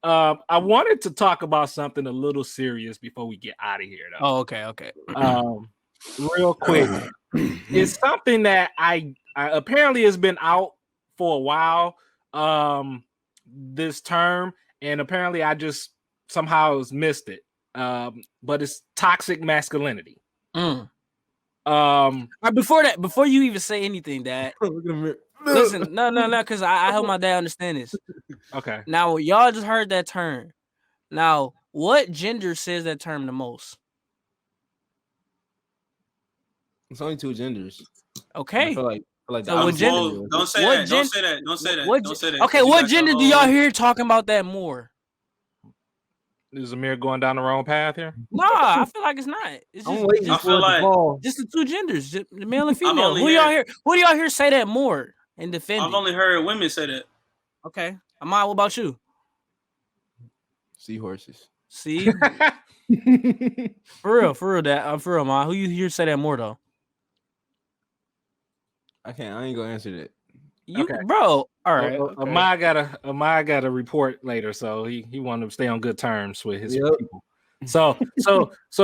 I wanted to talk about something a little serious before we get out of here, though. Oh, okay. Real quick, it's something that I apparently has been out for a while. This term, and apparently I just somehow missed it. But it's toxic masculinity. Before you even say anything, Dad. Listen, no, because I help my dad understand this. Okay. Now, y'all just heard that term. Now, what gender says that term the most? It's only two genders. Okay. I feel like so what gender? Don't say that. Don't say that. Don't say that. Don't say that. Okay, what gender do y'all hear talking about that more? Is Amir going down the wrong path here? No, I feel like it's not. It's just, I feel like just the two genders, the male and female. Who do y'all hear say that more and defend I've only heard women say that. Okay. Ahmad, what about you? Seahorses. See? for real, Dad. For real, Ahmad. Who you hear say that more though? I ain't gonna answer that. Bro. All right. Ahmad got a report later, so he wanted to stay on good terms with his people. So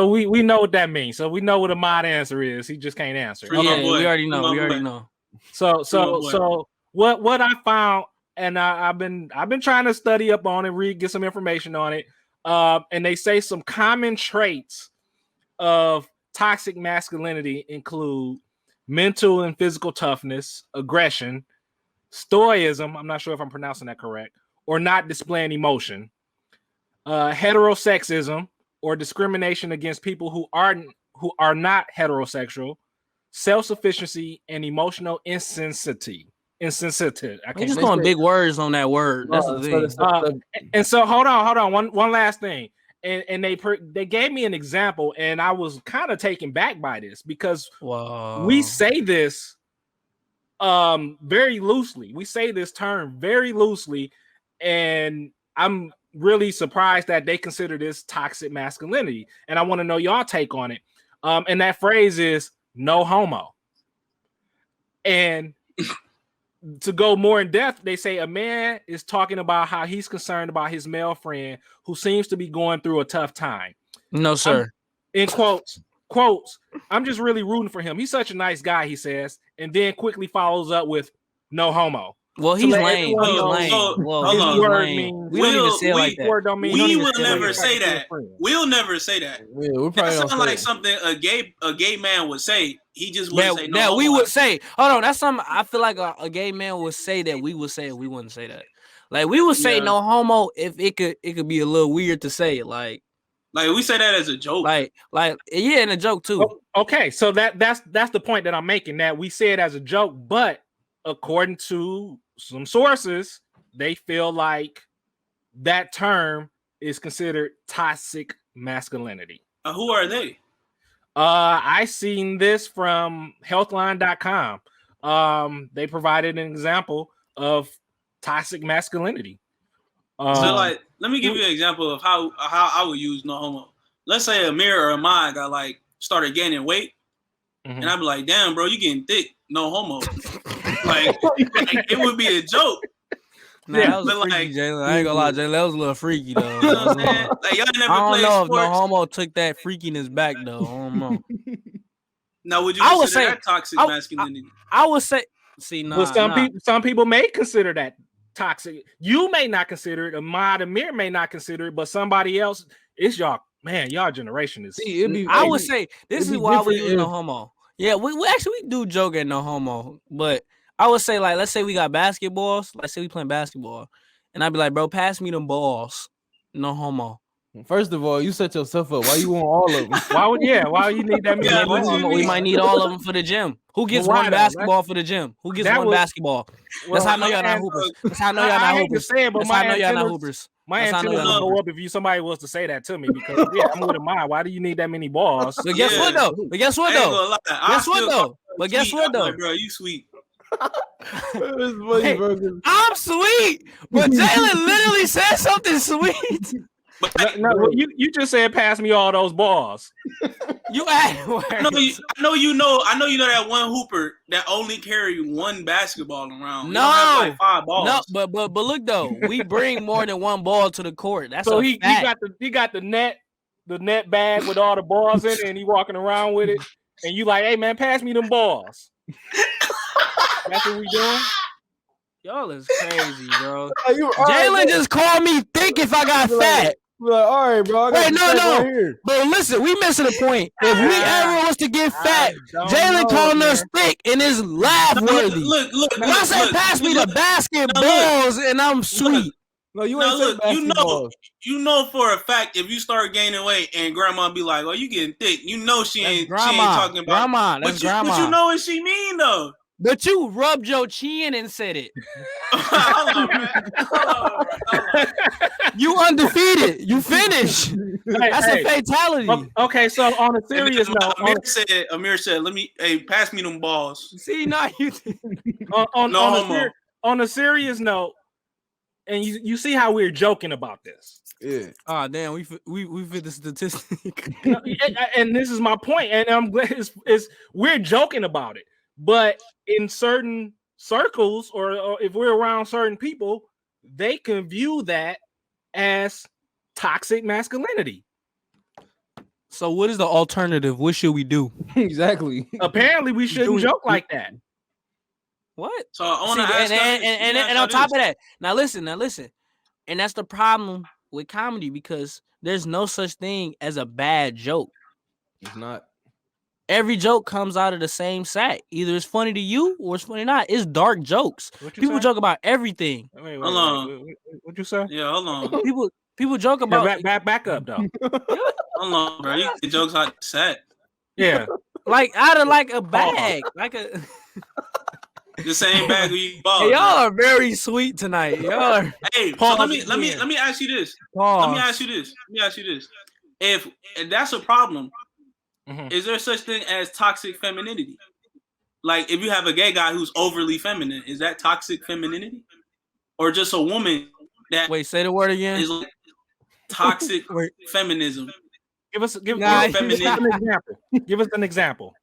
we know what that means. So we know what Ahmad's answer is. He just can't answer. We already know. So what I found, and I've been trying to study up on it, get some information on it. And they say some common traits of toxic masculinity include mental and physical toughness, aggression, stoicism, I'm not sure if I'm pronouncing that correct, or not displaying emotion, heterosexism or discrimination against people who are not heterosexual, self-sufficiency, and emotional insensitive. I'm just going big words on that word. That's the thing. And so hold on. One last thing. And they gave me an example, and I was kind of taken back by this because we say this very loosely. We say this term very loosely, and I'm really surprised that they consider this toxic masculinity. And I want to know y'all take on it. And that phrase is no homo. And to go more in depth, they say a man is talking about how he's concerned about his male friend who seems to be going through a tough time. No, sir. In quotes, I'm just really rooting for him. He's such a nice guy, he says, and then quickly follows up with no homo. Well, he's lame. He's lame. We don't even say it like that. We will never say that. We'll never say that. That sounds like something a gay man would say. He just wouldn't say no. That we would say. Hold on, that's something I feel like a gay man would say that we would say. We wouldn't say that. Like we would say no homo if it could be a little weird to say it. Like we say that as a joke. Like in a joke too. Okay, so that's the point that I'm making. That we say it as a joke, but according to some sources, they feel like that term is considered toxic masculinity. Who are they? I seen this from healthline.com. They provided an example of toxic masculinity. So let me give you an example of how I would use no homo. Let's say Amir or Ahmad got started gaining weight, and I'd be like, damn, bro, you getting thick, no homo. It would be a joke. That was freaky, Jalen. I ain't gonna lie, Jalen. That was a little freaky though. You know what I'm saying? Y'all never I don't know sports. If no homo took that freakiness back though. I don't know. Now, would you consider that toxic masculinity? I would say. See, no. Well, some people may consider that toxic. You may not consider it. Ahmad Amir may not consider it, but somebody else. It's y'all. Man, y'all generation is. I would say this is why we use no homo. Yeah, we actually do joke at no homo, but I would say let's say we got basketballs. Let's say we playing basketball, and I'd be like, bro, pass me them balls. No homo. First of all, you set yourself up. Why you want all of them? Why you need that many? We might need all of them for the gym. Who gets one basketball for the gym? Who gets one basketball? That's how I know y'all not hoopers. That's how I know y'all not hoopers. That's how I know y'all not hoopers. My antennas would go up if somebody was to say that to me because I'm with mine. Why do you need that many balls? But guess what though? But guess what though? Bro, you sweet. Hey, I'm sweet, but Jalen literally said something sweet. But No, you just said pass me all those balls. You add I know you know that one hooper that only carry one basketball around. You don't have like 5 balls. No, but look though, we bring more than one ball to the court. That's so a fact. he got the net bag with all the balls in it, and he walking around with it. And you like, hey man, pass me them balls. That's what we doing. Y'all is crazy, bro. Jalen just called me thick if I got fat. Like, all right, bro. I got no. Right here. But listen, we missing the point. If we ever was to get fat, Jalen calling us thick and it's laugh worthy. Look. When I say pass me the basketballs and I'm sweet. No, you ain't saying basketballs. You know for a fact if you start gaining weight and grandma be like, "Oh, you getting thick," you know she ain't talking about grandma. That's grandma. What you know what she mean though? But you rubbed your chin and said it. Hold on, man. Hold on. You undefeated. You finished. That's a fatality. Okay, so on a serious note, Amir said, "Let me, pass me them balls." See, now you on a serious note, and you see how we're joking about this. Yeah. Oh damn, we fit the statistic. And this is my point, and I'm glad we're joking about it, but in certain circles, or if we're around certain people, they can view that as toxic masculinity. So what is the alternative? What should we do? Exactly. Apparently, we shouldn't joke like that. What? So I want to ask and on top of that, now listen, and that's the problem with comedy, because there's no such thing as a bad joke. It's not. Every joke comes out of the same sack. Either it's funny to you or it's funny not. It's dark jokes. People joke about everything. Wait, hold on. What you say? Yeah, hold on. People joke about back up though. Hold on, bro. You get jokes out the sack. Yeah, like out of like a bag, like a. The same bag we bought. Hey, y'all are very sweet tonight. Y'all are. Hey, so let me ask you this. Pause. Let me ask you this. If that's a problem, is there such thing as toxic femininity? Like if you have a gay guy who's overly feminine, is that toxic femininity? Or just a woman that say the word again. Is like toxic feminism. Give us an example. Give us an example.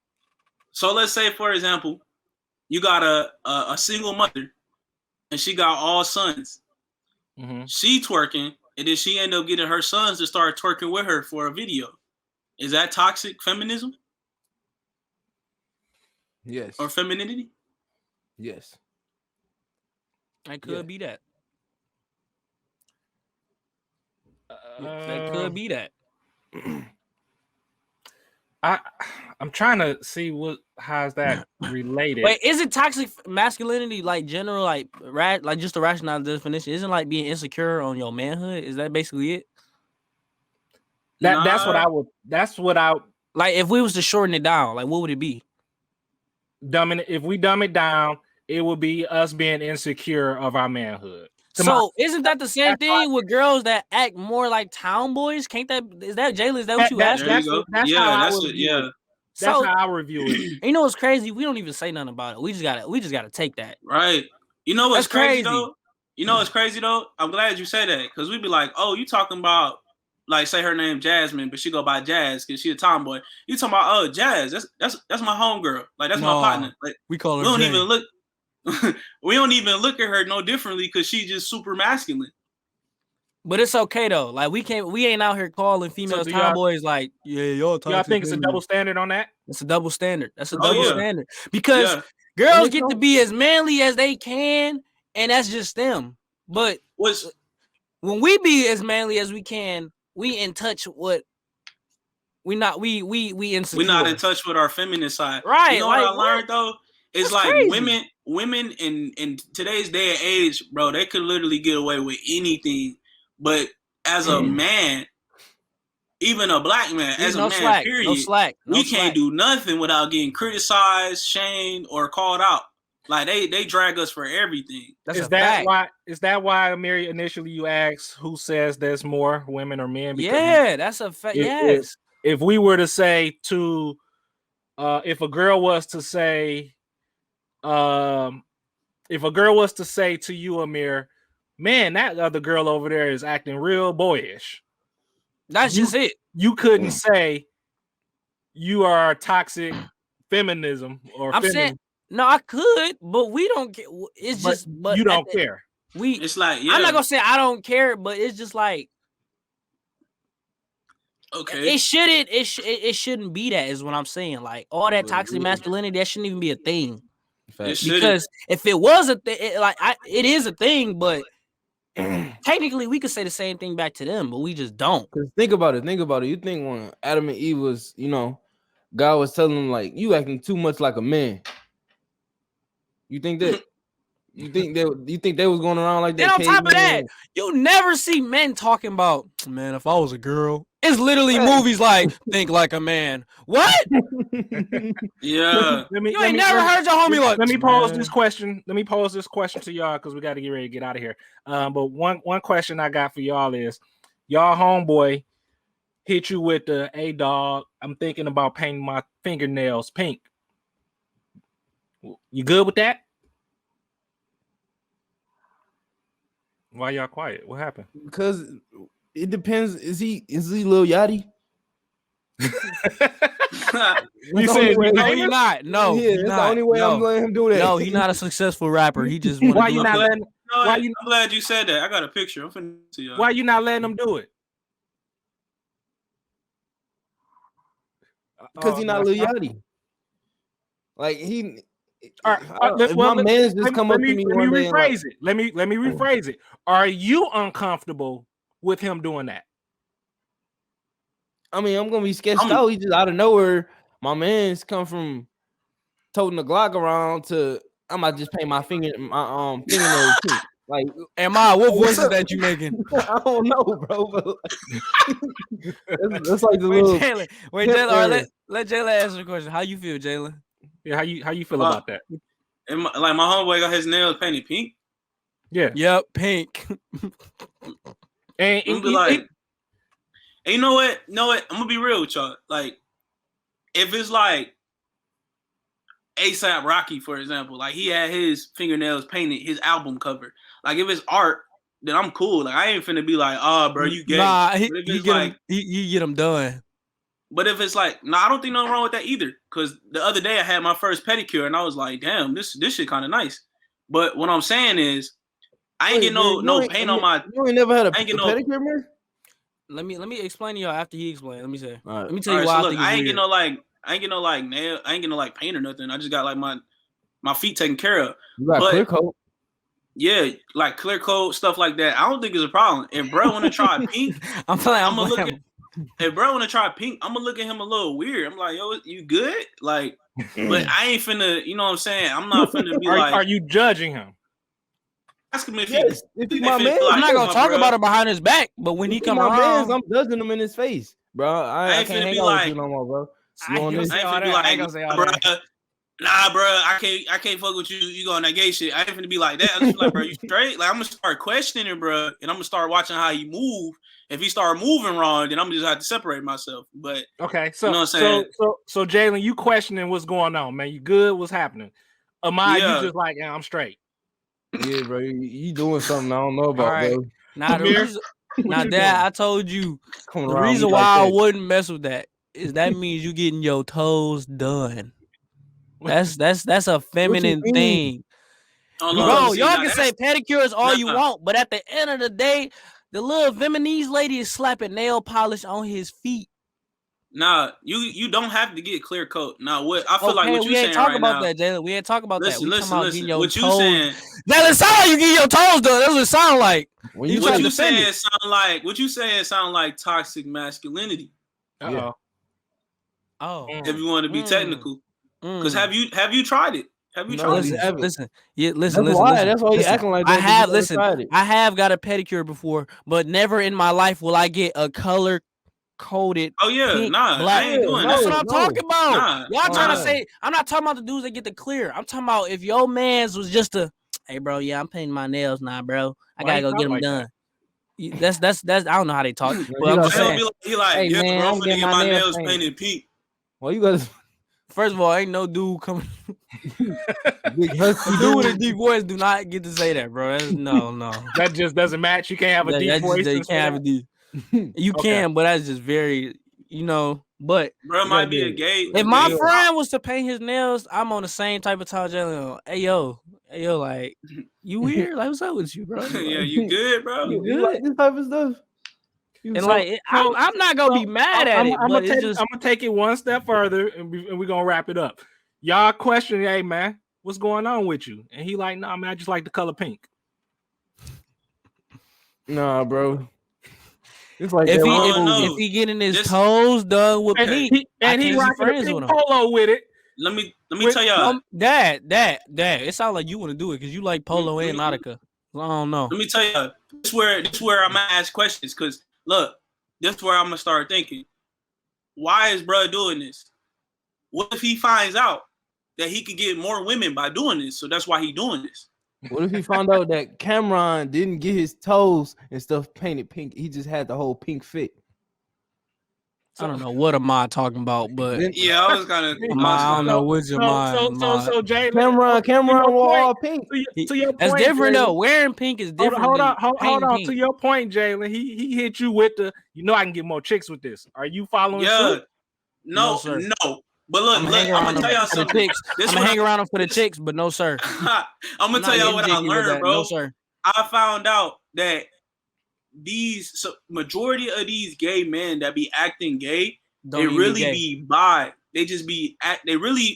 So let's say, for example, you got a single mother and she got all sons. She twerking, and then she end up getting her sons to start twerking with her for a video. Is that toxic feminism? Yes. Or femininity? Yes. That could be that. That could be that. I'm trying to see how's that related. Wait, is it toxic masculinity like general, like just a rational definition? Isn't like being insecure on your manhood? Is that basically it? That's what I like. If we was to shorten it down, like what would it be? If we dumb it down, it would be us being insecure of our manhood. So isn't that the same thing with girls that act more like tomboys? Can't that is that Jalen? Is that what you asked? That's how I review it. You know what's crazy? We don't even say nothing about it. We just gotta take that. Right. You know what's crazy though? You know what's crazy though? I'm glad you say that, because we'd be like, oh, you talking about, like, say her name Jasmine, but she go by Jazz because she a tomboy. You talking about, oh, Jazz? That's my homegirl. Like that's my partner. Like we call her. We don't even look. We don't even look at her no differently because she's just super masculine. But it's okay though. Like we ain't out here calling females tomboys. Like y'all think it's a double standard on that? It's a double standard. That's a double standard, because girls get to be as manly as they can, and that's just them. But when we be as manly as we can, we in touch with we insecure. We're not in touch with our feminine side, right? You know like, what I learned though? It's like crazy. Women in today's day and age, bro, they could literally get away with anything. But as a man, even a black man, as a man, period, we can't do nothing without getting criticized, shamed, or called out. Like they drag us for everything. Is that why, Amir, initially you asked who says there's more, women or men? Because that's a fact. Yes. If we were to say if a girl was to say, to you, Amir, man, that other girl over there is acting real boyish, That's just it. You couldn't say you are toxic feminism or I'm saying no, I could, but we don't care. It's but just, but you don't care. It's like, I'm not gonna say I don't care, but it's just like, okay, it shouldn't be that. Is what I'm saying. Like all that toxic masculinity, that shouldn't even be a thing. Because if it was a thing, it is a thing, but technically we could say the same thing back to them, but we just don't. Because think about it. You think when Adam and Eve was, God was telling them like, you acting too much like a man. You think that? You think they was going around like that? And on top of that, you never see men talking about, man, if I was a girl. It's literally movies like think like a man. What? Yeah. You ain't never heard your homie like. Let me pose this question. Let me pose this question to y'all because we got to get ready to get out of here. But one question I got for y'all is, y'all homeboy hit you with the "Hey dog, I'm thinking about painting my fingernails pink." You good with that? Why y'all quiet? What happened? Because it depends. Is he Lil Yachty? You said no, he not. No, yeah, that's the only way I'm letting him do that. No, he's not a successful rapper. He just why you not letting? I'm glad you said that. I got a picture. I'm finna see y'all. Why you not letting him do it? Because he's not Lil Yachty. Like he. My man's just come up to me one day. Let me rephrase it. Are you uncomfortable with him doing that? I mean, I'm gonna be sketched out. He just out of nowhere. My man's come from toting the Glock around to I might just paint my fingernails too. Like, what voice is that you making? I don't know, bro. But that's like the little. Jalen. Wait, Jalen. All right, let Jalen answer the question. How you feel, Jalen? Yeah, how you feel about that? And my homeboy got his nails painted pink. Yeah. Yep, pink. And you know what? I'm gonna be real with y'all. Like, if it's like A$AP Rocky, for example, like he had his fingernails painted, his album cover. Like, if it's art, then I'm cool. Like, I ain't finna be like, oh, bro, you gay. Nah, he get them done. But if it's like, I don't think nothing wrong with that either. Because the other day I had my first pedicure and I was like, damn, this shit kind of nice. But what I'm saying is, I ain't get no paint on my. You ain't never had a pedicure, man? Let me explain to y'all after he explained. Let me say. Right. Let me tell you why. So look, I ain't get no nail. I ain't get no like paint or nothing. I just got like my feet taken care of. You got clear coat. Yeah, like clear coat stuff like that. I don't think it's a problem. If bro want to try pink, I'm gonna look at. If bro want to try pink, I'm gonna look at him a little weird. I'm like, yo, you good? Like, but I ain't finna. You know what I'm saying? I'm not finna be like. Are you judging him? Ask him if he's my man. I'm not gonna talk about it behind his back, but when he come around, I'm judging him in his face, bro. I can't hang out with you no more, bro. I ain't finna be like, nah, bro, I can't fuck with you. You going that gay shit. I ain't finna be like that. I'm just like, bro, you straight? Like, I'm gonna start questioning him, bro, and I'm gonna start watching how he move. If he start moving wrong, then I'm just have to separate myself. But okay, so you know what I'm saying? So Jalen, you questioning what's going on, man? You good? What's happening? Ahmad, you just like, yeah, I'm straight. Yeah, bro, you doing something I don't know about, right, bro. Now, Dad, I told you the reason why I wouldn't mess with that is that means you getting your toes done. That's a feminine thing. Bro, y'all can say pedicures all you want, but at the end of the day, the little Vietnamese lady is slapping nail polish on his feet. Nah, you don't have to get clear coat. Now, what I feel like what you saying right now. We ain't talk about that, Jalen. We ain't talk about that. Listen. What you toes. saying? Jalen, sound like you get your toes done. That's what it sound like. What you saying sound like toxic masculinity. Uh-oh. Oh. If you want to be technical, because have you tried it? Have you tried it? Listen. That's why you acting like that. I have got a pedicure before, but never in my life will I get a color coded. Oh yeah, pink, nah, black. I ain't doing That's that. what I'm talking about. Nah, y'all trying to say? I'm not talking about the dudes that get the clear. I'm talking about if your man's was just hey bro, yeah, I'm painting my nails now, bro. I gotta go get them done. That's I don't know how they talk, but I'm just saying. He like, hey, yeah, man, bro, I'm gonna get my nails painted pink. Well, you guys. First of all, ain't no dude coming. Dude with a deep voice do not get to say that, bro. No. That just doesn't match. You can't have a deep voice. You can't have a deep. You can, but that's just very, but bro might be a gay. If my friend was to paint his nails, I'm on the same type of time. Hey yo, like, you weird? Like, what's up with you, bro? Like, yeah, you good, bro? You like this type of stuff? And I'm not gonna be mad at it, but it's just I'm gonna take it one step further, and we're gonna wrap it up. Y'all question, hey man, what's going on with you? And he like, nah, man, I just like the color pink. Nah, bro. It's like if he getting his toes done with pink, and he rocking a pink polo with it. Let me tell y'all, Dad, it sounds like you want to do it because you like polo and Nautica. I don't know. Let me tell you, this where I'm gonna ask questions, because look, this is where I'm gonna start thinking. Why is bro doing this? What if he finds out that he could get more women by doing this? So that's why he doing this. What if he found out that Cameron didn't get his toes and stuff painted pink? He just had the whole pink fit. I don't know what am I talking about, but yeah, I was kind of. I don't know what's your mind. So Jay, Cameron wore all pink. To your that's point, different Jaylen, though. Wearing pink is different. Hold on. To your point, Jalen, he hit you with the. I can get more chicks with this. Are you following? Yeah, no. But look, I'm gonna tell y'all something. I'm gonna hang around them for the chicks, but no sir. I'm gonna tell y'all what I learned, bro. No sir. I found out that majority of these gay men that be acting gay, they really be bi. They just be they really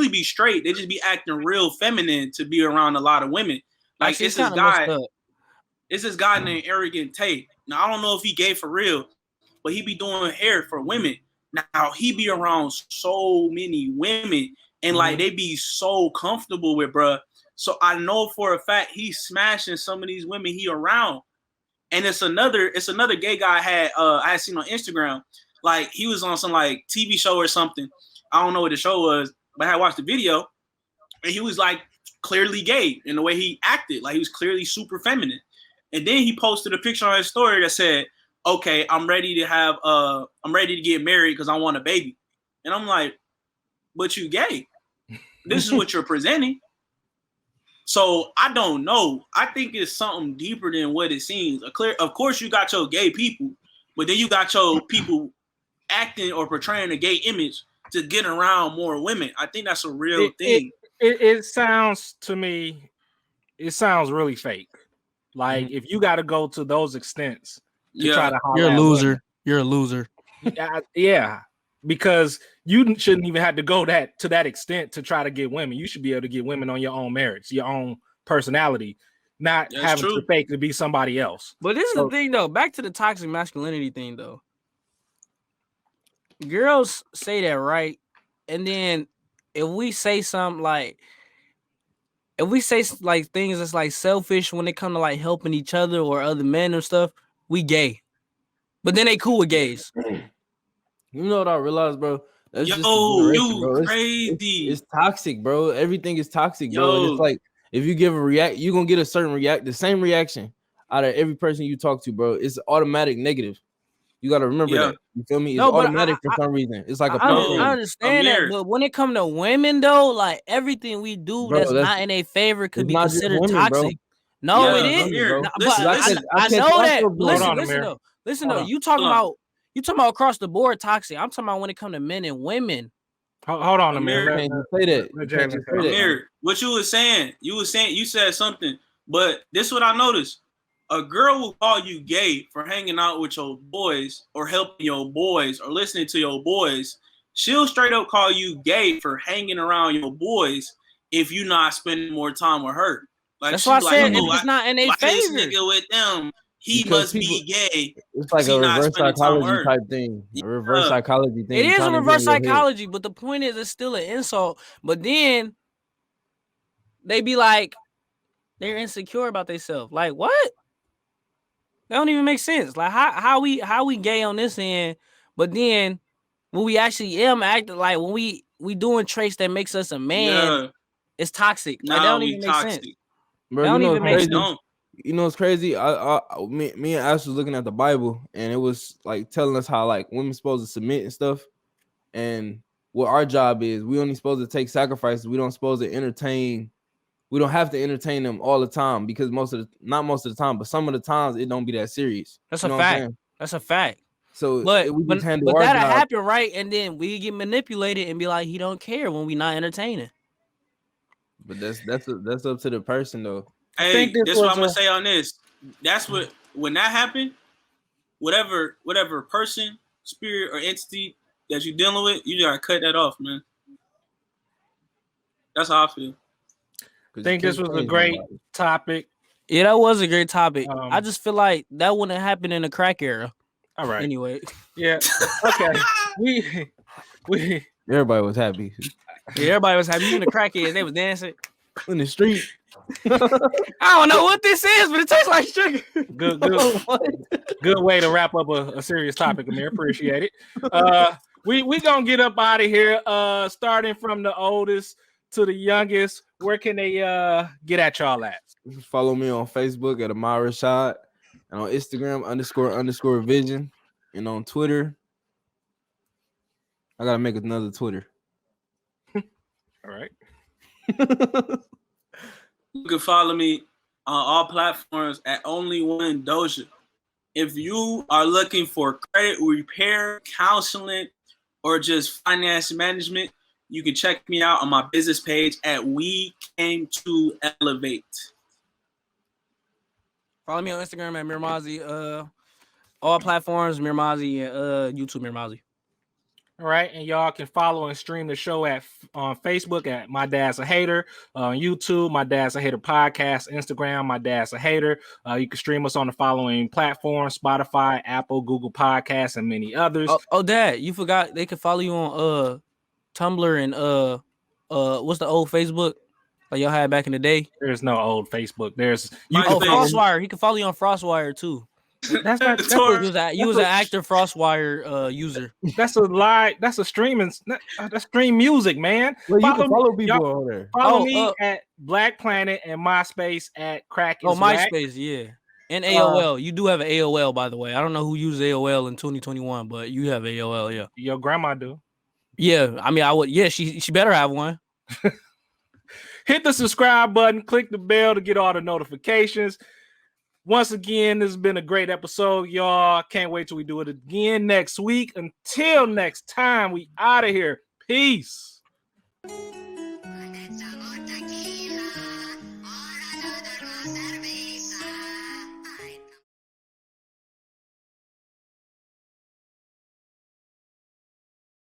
be straight. They just be acting real feminine to be around a lot of women. Like it's this guy named Arrogant Tate. Now I don't know if he gay for real, but he be doing hair for women. Now he be around so many women, and like they be so comfortable with, bruh. So I know for a fact he's smashing some of these women he around. And it's another gay guy I had seen on Instagram. Like he was on some like TV show or something. I don't know what the show was, but I had watched the video, and he was like clearly gay in the way he acted. Like he was clearly super feminine. And then he posted a picture on his story that said, "Okay, I'm ready to get married because I want a baby." And I'm like, "But you gay. This is what you're presenting." So I don't know. I think it's something deeper than what it seems. Of course, you got your gay people, but then you got your people acting or portraying a gay image to get around more women. I think that's a real thing. It sounds to me, it sounds really fake. Like if you got to go to those extents to try to you're a loser. Women. You're a loser. Yeah, because you shouldn't even have to go to that extent to try to get women. You should be able to get women on your own merits, your own personality, not having to fake to be somebody else. But this is the thing, though. Back to the toxic masculinity thing, though. Girls say that, right? And then if we say something like, things that's like selfish when it comes to like helping each other or other men and stuff, we gay. But then they cool with gays. You know what I realized, bro? That's you bro. crazy. It's toxic, bro. Everything is toxic, bro. And it's like if you give a react, you're gonna get a certain the same reaction out of every person you talk to, bro. It's automatic negative. You gotta remember that. You feel me? It's automatic for some reason. It's like I understand that, but when it comes to women, though, like everything we do that's not in their favor could be considered toxic. Bro. No, it is. I know that. Listen though. You talking about across the board toxic. I'm talking about when it comes to men and women. Hold on a minute. Say that. Amir, what you said something, but this is what I noticed. A girl will call you gay for hanging out with your boys or helping your boys or listening to your boys. She'll straight up call you gay for hanging around your boys if you're not spending more time with her. Like that's why I said if it's not in their favor. This nigga with them, he must be gay. It's like a reverse psychology type thing. A reverse psychology thing. It is a reverse psychology, but the point is it's still an insult. But then they be like, they're insecure about themselves. Like, what? That don't even make sense. Like how we gay on this end, but then when we actually acting like when we doing traits that makes us a man, it's toxic. Like, that don't even make sense. Bro, that don't even make sense. You know what's crazy? Me and Ash was looking at the Bible, and it was like telling us how like women's supposed to submit and stuff, and what our job is. We only supposed to take sacrifices. We don't supposed to entertain. We don't have to entertain them all the time because not most of the time, but some of the times it don't be that serious. That's a fact. That's a fact. So but that'll happen, right? And then we get manipulated and be like, he don't care when we not entertaining. But that's up to the person though. Hey, that's what I'm gonna say on this. That's what when that happened, whatever person, spirit, or entity that you're dealing with, you gotta cut that off, man. That's how I feel. I think this was a great topic. Yeah, that was a great topic. I just feel like that wouldn't happen in the crack era. All right. Anyway. Yeah. Okay. we Everybody was happy. Yeah, everybody was happy. Even the crackheads, they was dancing in the street. I don't know what this is, but it tastes like sugar. Good way to wrap up a serious topic, Amir. Appreciate it. We gonna get up out of here. Starting from the oldest to the youngest. Where can they get at y'all at? Follow me on Facebook at Amar Rashad, and on Instagram __vision, and on Twitter. I gotta make another Twitter. All right. You can follow me on all platforms at Only One Doja. If you are looking for credit repair, counseling, or just finance management, you can check me out on my business page at We Came to Elevate. Follow me on Instagram at Mirmazi. All platforms Mirmazi and YouTube Mirmazi. All right, and y'all can follow and stream the show on Facebook at My Dad's a Hater, on YouTube, My Dad's a Hater Podcast, Instagram, My Dad's a Hater. You can stream us on the following platforms: Spotify, Apple, Google Podcasts, and many others. Oh, Dad, you forgot they can follow you on Tumblr and what's the old Facebook like y'all had back in the day? There's no old Facebook. Frostwire. He can follow you on Frostwire too. That's not. You was an active Frostwire user. That's a lie. That's a streaming. That's stream music, man. Well, you can follow people over there. Follow me at Black Planet and MySpace at Crack. MySpace, yeah, and AOL. You do have an AOL, by the way. I don't know who used AOL in 2021, but you have AOL, yeah. Your grandma do. Yeah, I mean, I would. Yeah, she better have one. Hit the subscribe button. Click the bell to get all the notifications. Once again, this has been a great episode, y'all. Can't wait till we do it again next week. Until next time, we out of here. Peace.